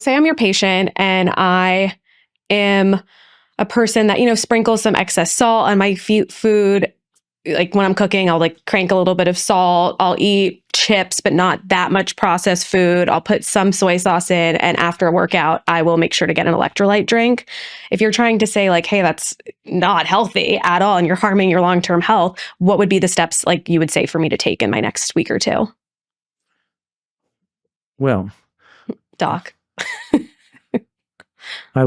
Say I'm your patient and I am a person that, sprinkles some excess salt on my food. Like when I'm cooking, I'll like crank a little bit of salt. I'll eat chips, but not that much processed food. I'll put some soy sauce in. And after a workout, I will make sure to get an electrolyte drink. If you're trying to say like, hey, that's not healthy at all and you're harming your long-term health, what would be the steps like you would say for me to take in my next week or two? Well, Doc. I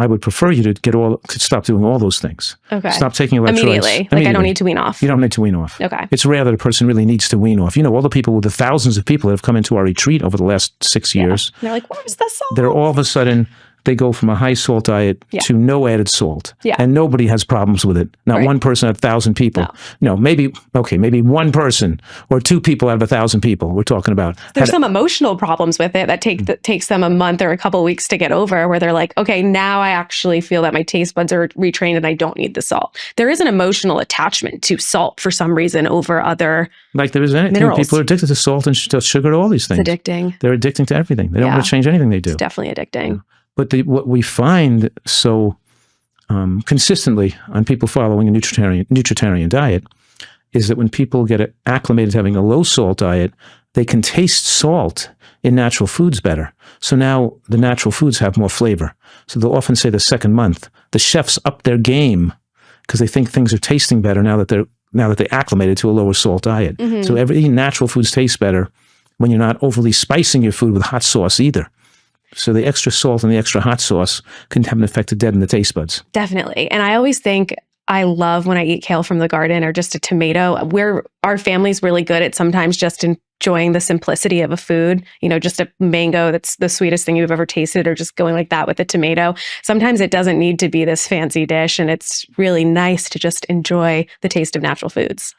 would prefer you to stop doing all those things. Okay. Stop taking electrolytes. Immediately. Like I don't need to wean off. You don't need to wean off. Okay. It's rare that a person really needs to wean off. All the people, the thousands of people that have come into our retreat over the last 6 years. They're like, where's the salt? They're all of a sudden, they go from a high salt diet to no added salt. Yeah. And nobody has problems with it. Not one person out of 1,000 people. No, maybe one person or two people out of 1,000 people we're talking about. There's some emotional problems with it that takes them a month or a couple of weeks to get over, where they're like, okay, now I actually feel that my taste buds are retrained and I don't need the salt. There is an emotional attachment to salt for some reason over other like there is anything. minerals. People are addicted to salt and sugar, to all these things. It's addicting. They're addicting to everything. They don't want to change anything they do. It's definitely addicting. Yeah. But what we find so consistently on people following a Nutritarian diet is that when people get acclimated to having a low salt diet, they can taste salt in natural foods better. So now the natural foods have more flavor. So they'll often say the second month, the chefs up their game because they think things are tasting better now that they acclimated to a lower salt diet. Mm-hmm. So eating natural foods tastes better when you're not overly spicing your food with hot sauce either. So the extra salt and the extra hot sauce can have an effect to deaden the taste buds. Definitely. And I always think I love when I eat kale from the garden or just a tomato. Our family's really good at sometimes just enjoying the simplicity of a food, just a mango that's the sweetest thing you've ever tasted, or just going like that with a tomato. Sometimes it doesn't need to be this fancy dish, and it's really nice to just enjoy the taste of natural foods.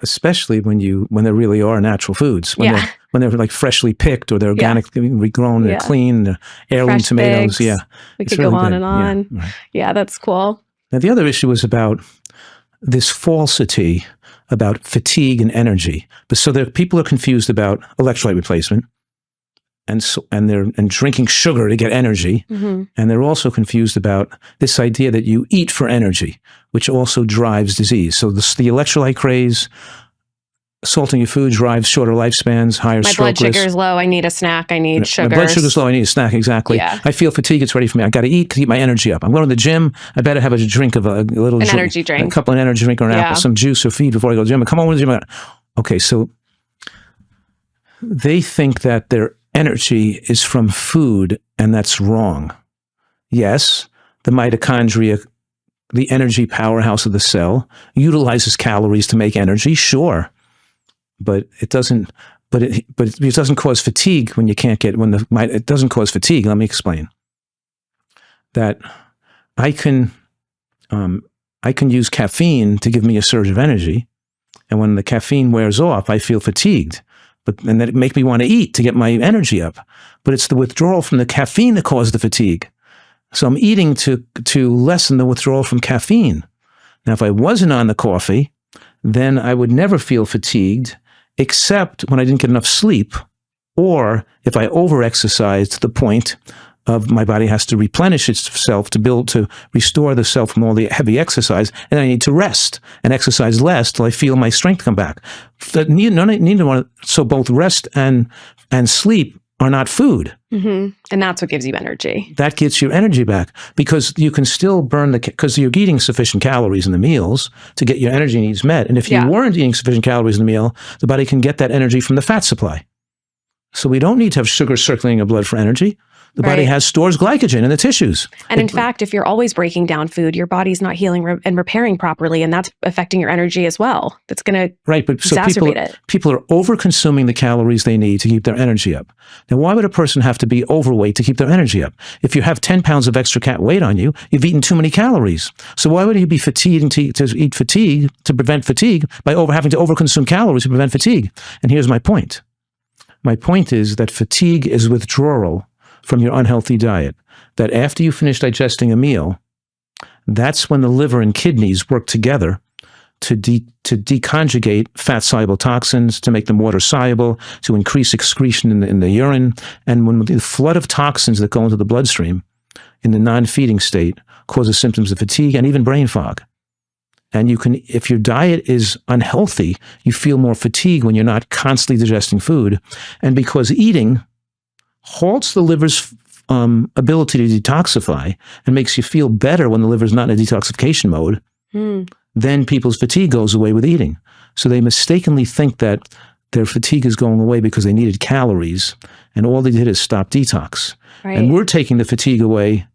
Especially when there really are natural foods. When they're like freshly picked or they're organically regrown, they're clean, they're heirloom fresh tomatoes. figs. Yeah. We could go on and on. Yeah, right. Yeah, that's cool. Now, the other issue is about this falsity about fatigue and energy. But so people are confused about electrolyte replacement and drinking sugar to get energy. Mm-hmm. And they're also confused about this idea that you eat for energy, which also drives disease. So the electrolyte craze, salting your food drives shorter lifespans, higher stroke risk. My blood sugar is low. I need a snack. I need sugar. My blood sugar is low. I need a snack. Exactly. Yeah. I feel fatigue. It's ready for me. I got to eat to keep my energy up. I'm going to the gym. I better have a drink of an energy drink, a couple of energy drink or an apple, some juice or feed before I go to the gym. Come on to the gym. Okay. So they think that their energy is from food, and that's wrong. Yes, the mitochondria, the energy powerhouse of the cell, utilizes calories to make energy. Sure. But it doesn't cause fatigue when you can't get it doesn't cause fatigue. Let me explain. That I can use caffeine to give me a surge of energy, and when the caffeine wears off, I feel fatigued. And that it make me want to eat to get my energy up. But it's the withdrawal from the caffeine that causes the fatigue. So I'm eating to lessen the withdrawal from caffeine. Now, if I wasn't on the coffee, then I would never feel fatigued, except when I didn't get enough sleep, or if I over-exercised to the point of my body has to replenish itself to restore the self from all the heavy exercise, and I need to rest and exercise less till I feel my strength come back. So both rest and sleep are not food. Mm-hmm. And that's what gives you energy. That gets your energy back because you can still burn because you're eating sufficient calories in the meals to get your energy needs met. And if you weren't eating sufficient calories in the meal, the body can get that energy from the fat supply. So we don't need to have sugar circulating in blood for energy. The body stores glycogen in the tissues. And in fact, if you're always breaking down food, your body's not healing and repairing properly, and that's affecting your energy as well. That's going to exacerbate it. People are over-consuming the calories they need to keep their energy up. Now, why would a person have to be overweight to keep their energy up? If you have 10 pounds of extra weight on you, you've eaten too many calories. So why would you be fatigued to eat fatigue to prevent fatigue by having to overconsume calories to prevent fatigue? And here's my point. My point is that fatigue is withdrawal from your unhealthy diet, that after you finish digesting a meal, that's when the liver and kidneys work together to deconjugate fat-soluble toxins, to make them water-soluble, to increase excretion in the urine. And when the flood of toxins that go into the bloodstream in the non-feeding state causes symptoms of fatigue and even brain fog. And you can, if your diet is unhealthy, you feel more fatigue when you're not constantly digesting food. And because eating halts the liver's ability to detoxify and makes you feel better when the liver's not in a detoxification mode, then people's fatigue goes away with eating. So they mistakenly think that their fatigue is going away because they needed calories, and all they did is stop detox. Right. And we're taking the fatigue away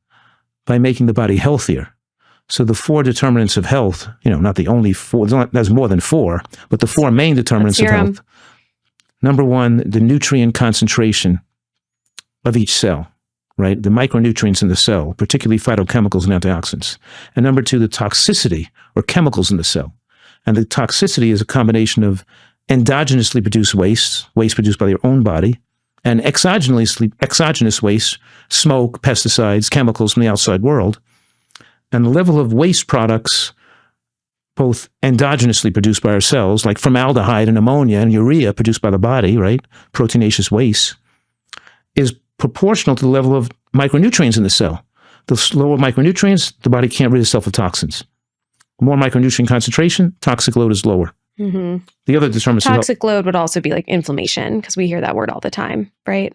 by making the body healthier. So the 4 determinants of health, not the only 4, there's more than 4, but the 4 main determinants of health. Number 1, the nutrient concentration of each cell, right? The micronutrients in the cell, particularly phytochemicals and antioxidants. And number 2, the toxicity or chemicals in the cell. And the toxicity is a combination of endogenously produced waste produced by your own body, and exogenous waste, smoke, pesticides, chemicals from the outside world. And the level of waste products, both endogenously produced by our cells, like formaldehyde and ammonia and urea produced by the body, right? Proteinaceous waste, is proportional to the level of micronutrients in the cell. The lower micronutrients, the body can't rid itself of toxins. More micronutrient concentration, toxic load is lower. Mm-hmm. The other determinants. Toxic load would also be like inflammation, because we hear that word all the time, right?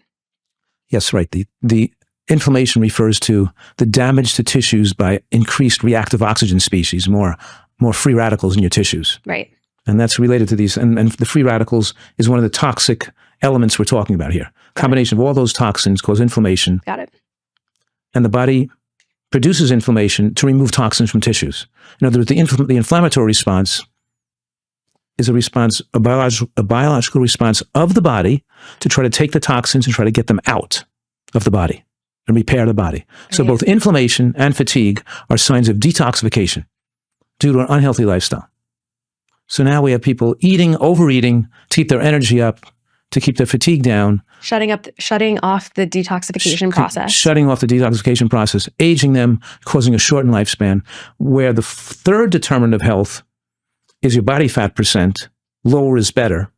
Yes, right. The inflammation refers to the damage to tissues by increased reactive oxygen species, more free radicals in your tissues. Right. And that's related to these. And the free radicals is one of the toxic elements we're talking about here. Combination of all those toxins cause inflammation. Got it. And the body produces inflammation to remove toxins from tissues. In other words, the inflammatory response is a biological response of the body to try to take the toxins and try to get them out of the body and repair the body. Right. So both inflammation and fatigue are signs of detoxification due to an unhealthy lifestyle. So now we have people overeating to keep their energy up, to keep their fatigue down. Shutting off the detoxification process. Shutting off the detoxification process, aging them, causing a shortened lifespan, where the 3rd determinant of health is your body fat percent. Lower is better.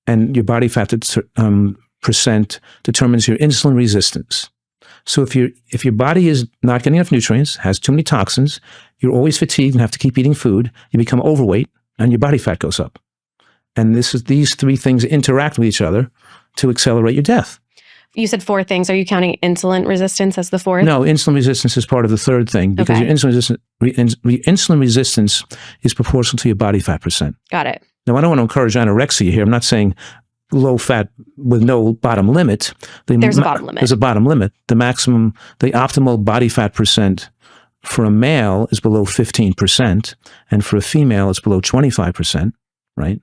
And your body fat percent determines your insulin resistance. So if your body is not getting enough nutrients, has too many toxins, you're always fatigued and have to keep eating food, you become overweight and your body fat goes up. And these 3 things interact with each other to accelerate your death. You said 4 things. Are you counting insulin resistance as the 4th? No, insulin resistance is part of the 3rd thing, because your insulin resistance is proportional to your body fat percent. Got it. Now, I don't want to encourage anorexia here. I'm not saying low fat with no bottom limit. There's a bottom limit. There's a bottom limit. The optimal body fat percent for a male is below 15%, and for a female, it's below 25%, right?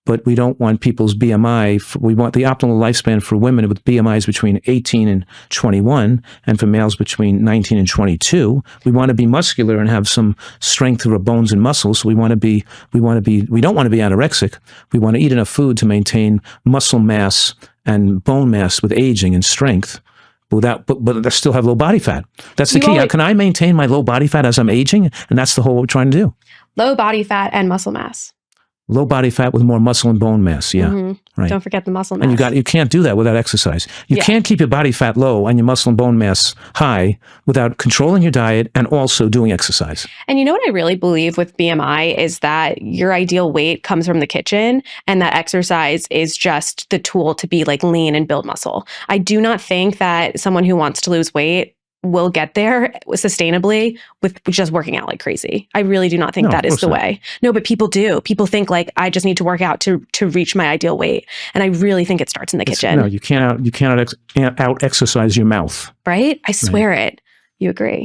But we don't want people's BMI. We want the optimal lifespan for women with BMIs between 18 and 21, and for males between 19 and 22. We want to be muscular and have some strength of our bones and muscles. So we don't want to be anorexic. We want to eat enough food to maintain muscle mass and bone mass with aging and strength, but still have low body fat. That's the key. How can I maintain my low body fat as I'm aging? And that's the whole what we're trying to do. Low body fat and muscle mass. Low body fat with more muscle and bone mass. Yeah. Mm-hmm. Right. Don't forget the muscle mass. And you can't do that without exercise. You can't keep your body fat low and your muscle and bone mass high without controlling your diet and also doing exercise. And you know what I really believe with BMI is that your ideal weight comes from the kitchen, and that exercise is just the tool to be like lean and build muscle. I do not think that someone who wants to lose weight will get there sustainably with just working out like crazy. I really do not think that is the way. No, but people do. People think like, I just need to work out to reach my ideal weight. And I really think it starts in the kitchen. No, you cannot out exercise your mouth. Right? I swear it. You agree.